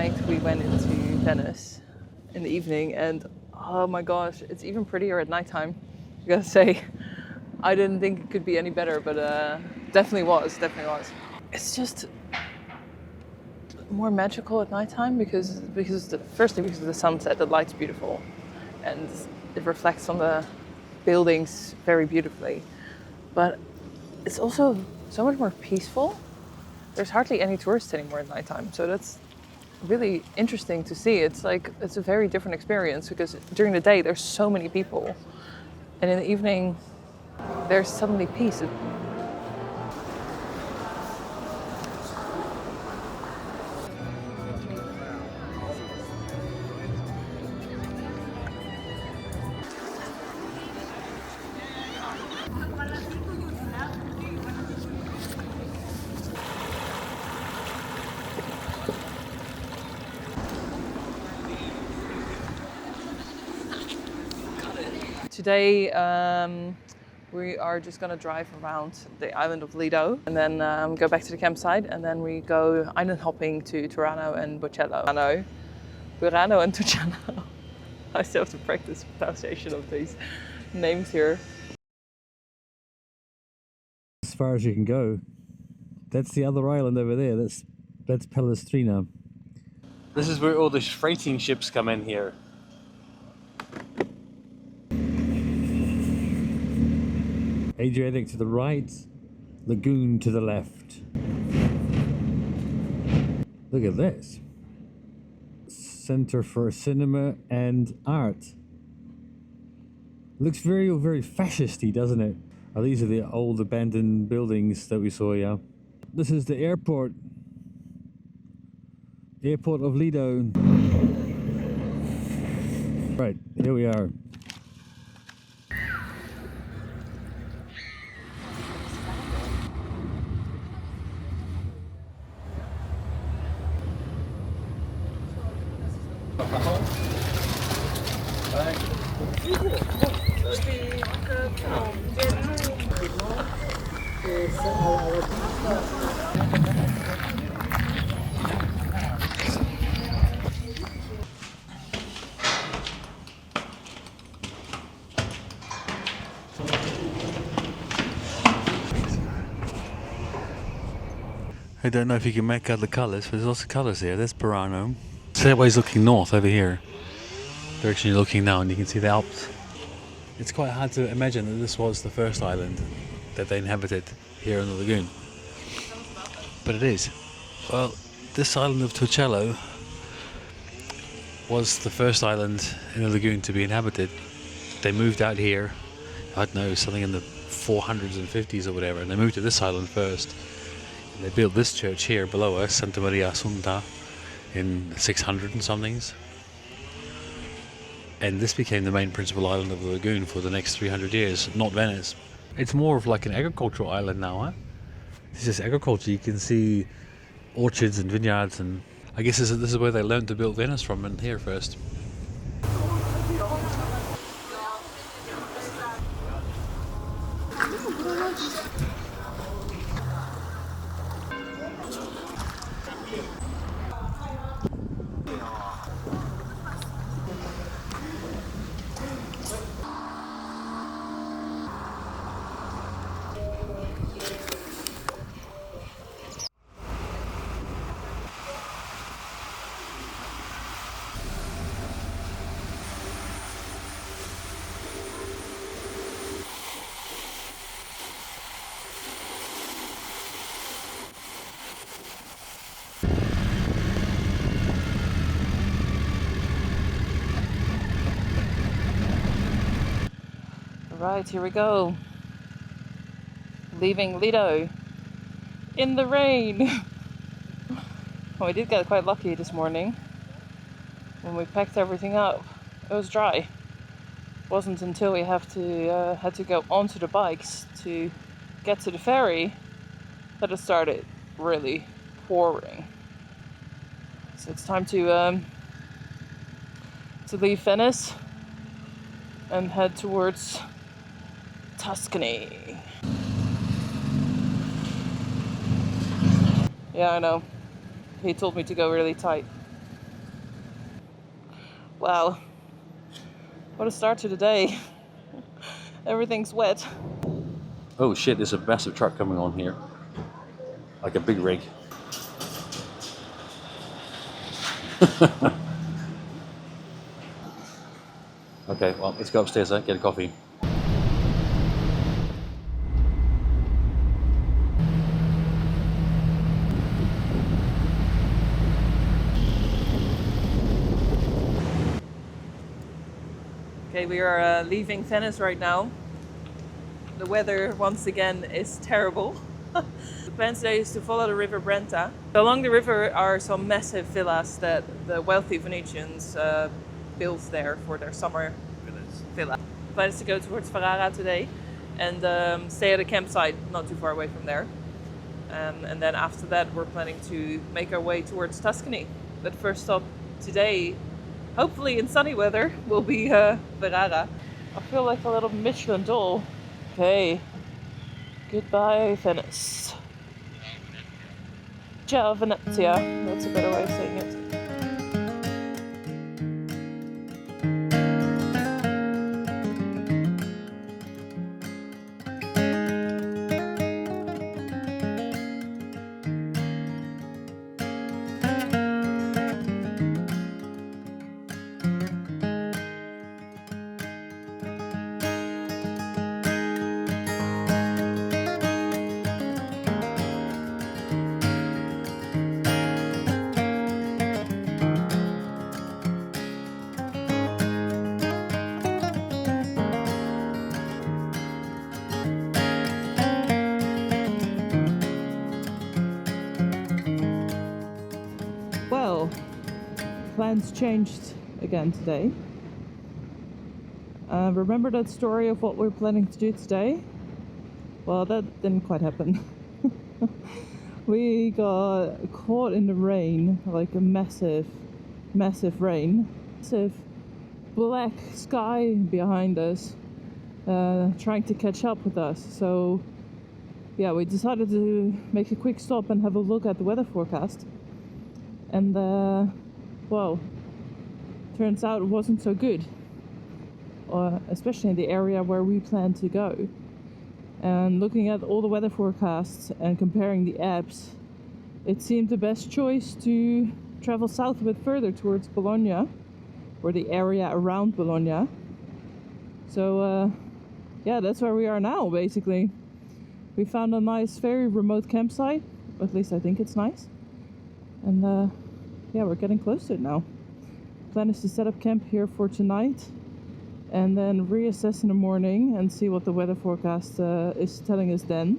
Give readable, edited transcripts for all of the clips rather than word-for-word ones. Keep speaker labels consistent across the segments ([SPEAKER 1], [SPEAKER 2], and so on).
[SPEAKER 1] night we went into Venice in the evening, and oh my gosh, it's even prettier at nighttime. I gotta say, I didn't think it could be any better, but definitely was. It's just more magical at nighttime firstly because of the sunset. The light's beautiful, and it reflects on the buildings very beautifully. But it's also so much more peaceful. There's hardly any tourists anymore at nighttime, so that's really interesting to see. It's a very different experience because during the day there's so many people, and in the evening there's suddenly peace. Today we are just going to drive around the island of Lido and then go back to the campsite, and then we go island hopping to Burano and Torcello. Burano and Torcello. I still have to practice pronunciation of these names here.
[SPEAKER 2] As far as you can go. That's the other island over there. That's Palestrina. This is where all the freighting ships come in here. Adriatic to the right, lagoon to the left. Look at this. Center for Cinema and Art. Looks very, very fascisty, doesn't it? Oh, these are the old abandoned buildings that we saw, yeah. This is the airport. Airport of Lido. Right, here we are. I don't know if you can make out the colours, but there's lots of colours here. There's Burano. So that way's looking north over here. Direction you're looking now, and you can see the Alps. It's quite hard to imagine that this was the first island that they inhabited here in the lagoon. But it is. Well, this island of Torcello was the first island in the lagoon to be inhabited. They moved out here, I don't know, something in the 400s and 50s or whatever, and they moved to this island first. They built this church here below us, Santa Maria Assunta, in 600 and somethings. And this became the main principal island of the lagoon for the next 300 years, not Venice. It's more of like an agricultural island now, huh? This is agriculture. You can see orchards and vineyards, and I guess this is where they learned to build Venice from, and here first.
[SPEAKER 1] Right, here we go. Leaving Lido in the rain. Well, we did get quite lucky this morning. When we packed everything up, it was dry. It wasn't until we had to go onto the bikes to get to the ferry that it started really pouring. So it's time to leave Venice and head towards Tuscany. Yeah, I know. He told me to go really tight. Wow, what a start to the day. Everything's wet.
[SPEAKER 2] Oh shit, there's a massive truck coming on here. Like a big rig. Okay, well, let's go upstairs, get a coffee.
[SPEAKER 1] Okay, we are leaving Venice right now. The weather, once again, is terrible. The plan today is to follow the river Brenta. Along the river are some massive villas that the wealthy Venetians built there for their summer villa. The plan is to go towards Ferrara today and stay at a campsite not too far away from there. And then after that, we're planning to make our way towards Tuscany. But first stop today, hopefully in sunny weather, will be Ferrara. I feel like a little Michelin doll. Okay, goodbye Venice. Ciao Venezia, that's a better way of saying it. Well, plans changed again today. Remember that story of what we're planning to do today? Well, that didn't quite happen. We got caught in the rain, like a massive rain. Massive black sky behind us, trying to catch up with us. So, yeah, we decided to make a quick stop and have a look at the weather forecast. And well, turns out it wasn't so good, especially in the area where we plan to go. And looking at all the weather forecasts and comparing the apps, it seemed the best choice to travel south a bit further towards Bologna, or the area around Bologna. So yeah, that's where we are now, basically. We found a nice, very remote campsite, at least I think it's nice. And yeah, we're getting close to it now. Plan is to set up camp here for tonight and then reassess in the morning and see what the weather forecast is telling us then.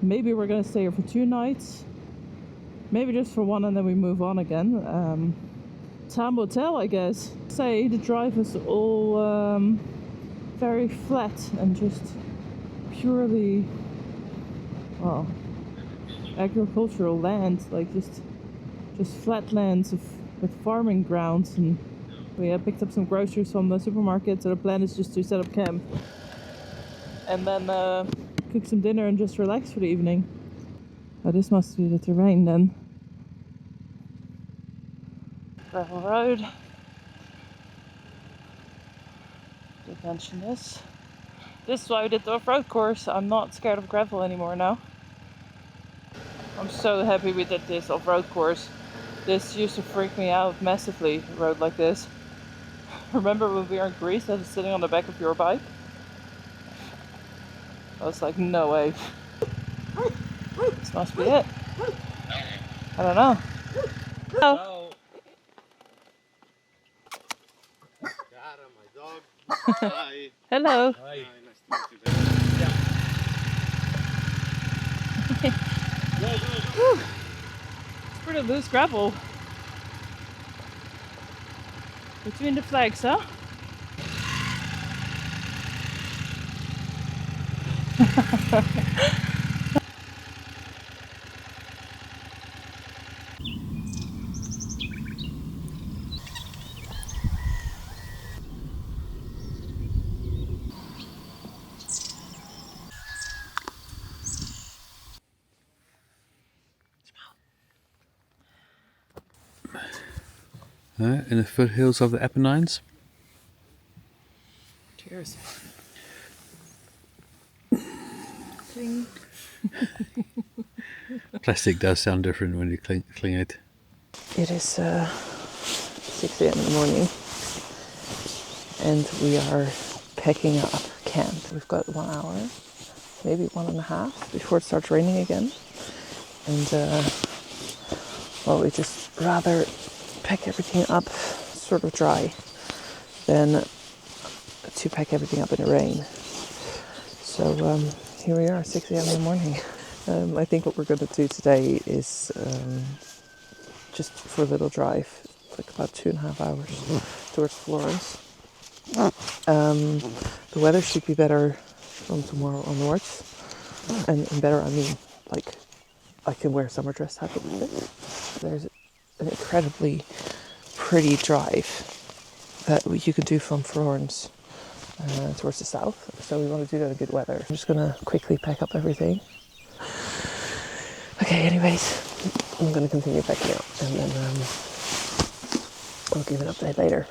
[SPEAKER 1] Maybe we're gonna stay here for 2 nights, maybe just for 1 and then we move on again. Time will tell, I guess. Say the drive is all very flat and just purely, well, agricultural land, like just flat lands with farming grounds. And we picked up some groceries from the supermarket, so the plan is just to set up camp and then cook some dinner and just relax for the evening. Oh, this must be the terrain then. Gravel road. Did mention this. This is why we did the off-road course. I'm not scared of gravel anymore now. I'm so happy we did this off-road course. This used to freak me out massively, a road like this. Remember when we were in Greece, I was sitting on the back of your bike? I was like, no way. This must be it. I don't know. Hello.
[SPEAKER 3] Cara, my dog. Hi.
[SPEAKER 1] Hello.
[SPEAKER 3] Hi. Nice to meet you. Yeah.
[SPEAKER 1] It's pretty loose gravel. Between the flags, huh?
[SPEAKER 2] In the foothills of the Apennines.
[SPEAKER 1] Cheers. Cling.
[SPEAKER 2] Plastic does sound different when you cling it.
[SPEAKER 1] It is 6 a.m. in the morning and we are packing up camp. We've got 1 hour, maybe 1.5 before it starts raining again. And well, we just rather pack everything up sort of dry than to pack everything up in the rain. So here we are, 6 a.m. in the morning. I think what we're going to do today is just for a little drive, like about 2.5 hours towards Florence. The weather should be better from tomorrow onwards. And better, I mean, like, I can wear a summer dress type of fit. There's an incredibly pretty drive that you can do from Florence towards the south. So we want to do that in good weather. I'm just going to quickly pack up everything. Okay, anyways, I'm going to continue packing up and then I'll give an update later.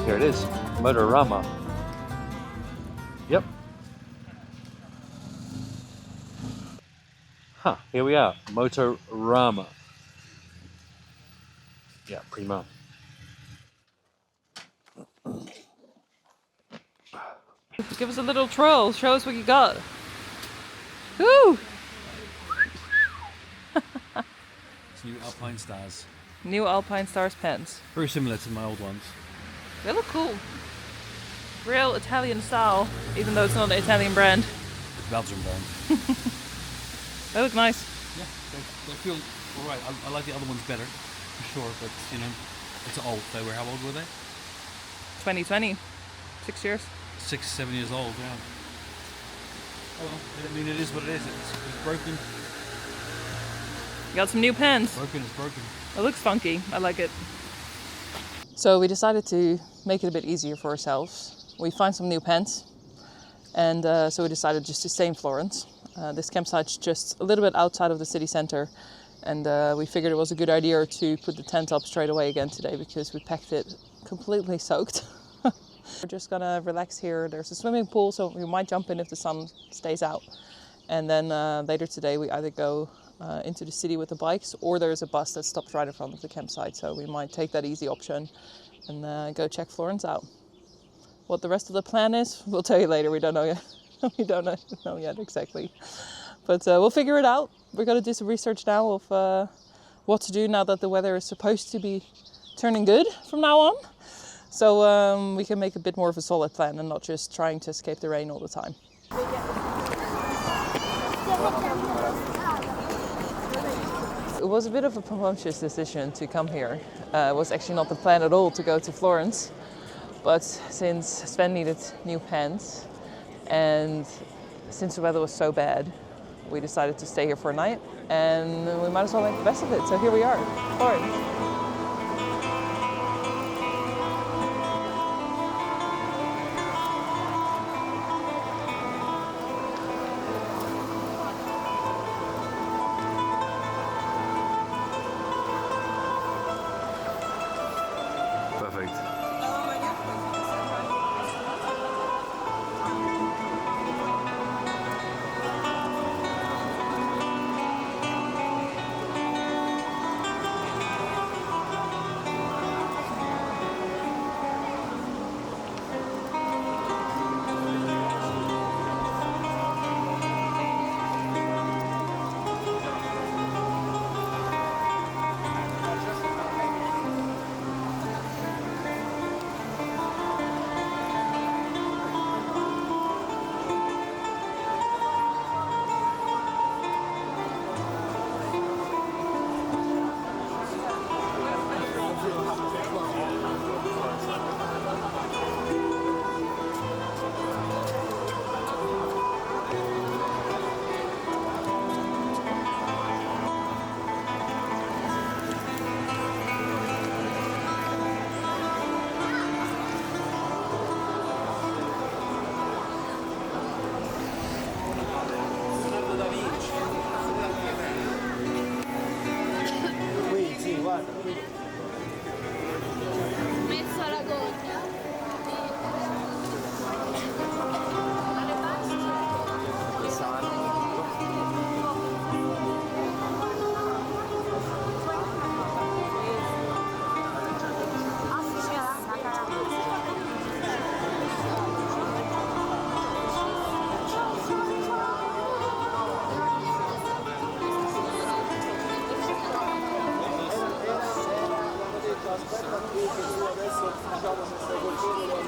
[SPEAKER 2] Here it is, Motorama. Yep. Huh, here we are, Motorama. Yeah, prima.
[SPEAKER 1] Give us a little troll, show us what you got. Woo!
[SPEAKER 2] It's new Alpine Stars.
[SPEAKER 1] New Alpine Stars pants.
[SPEAKER 2] Very similar to my old ones.
[SPEAKER 1] They look cool. Real Italian style, even though it's not an Italian brand.
[SPEAKER 2] It's Belgian brand.
[SPEAKER 1] They look nice.
[SPEAKER 2] Yeah, they feel alright. I like the other ones better, for sure, but you know, it's old. They were, how old were they?
[SPEAKER 1] 2020. 6 years.
[SPEAKER 2] 6, 7 years old, yeah. Oh well, I mean, it is what it is. It's broken.
[SPEAKER 1] You got some new pants.
[SPEAKER 2] Broken is broken.
[SPEAKER 1] It looks funky. I like it. So we decided to make it a bit easier for ourselves. We find some new pants, and so we decided just to stay in Florence. This campsite's just a little bit outside of the city center, and we figured it was a good idea to put the tent up straight away again today because we packed it completely soaked. We're just gonna relax here. There's a swimming pool, so we might jump in if the sun stays out. And then later today we either go into the city with the bikes, or there's a bus that stops right in front of the campsite, so we might take that easy option and go check Florence out. What the rest of the plan is, we'll tell you later. We don't know yet. We don't know yet exactly, but we'll figure it out. We're going to do some research now of what to do now that the weather is supposed to be turning good from now on. So we can make a bit more of a solid plan and not just trying to escape the rain all the time. It was a bit of a conscious decision to come here. It was actually not the plan at all to go to Florence, but since Sven needed new pants and since the weather was so bad, we decided to stay here for a night and we might as well make the best of it. So here we are, Florence.
[SPEAKER 2] Perfect.
[SPEAKER 4] Messo alla gogna.
[SPEAKER 3] Aspetta qui che tu adesso diciamo se stai col cielo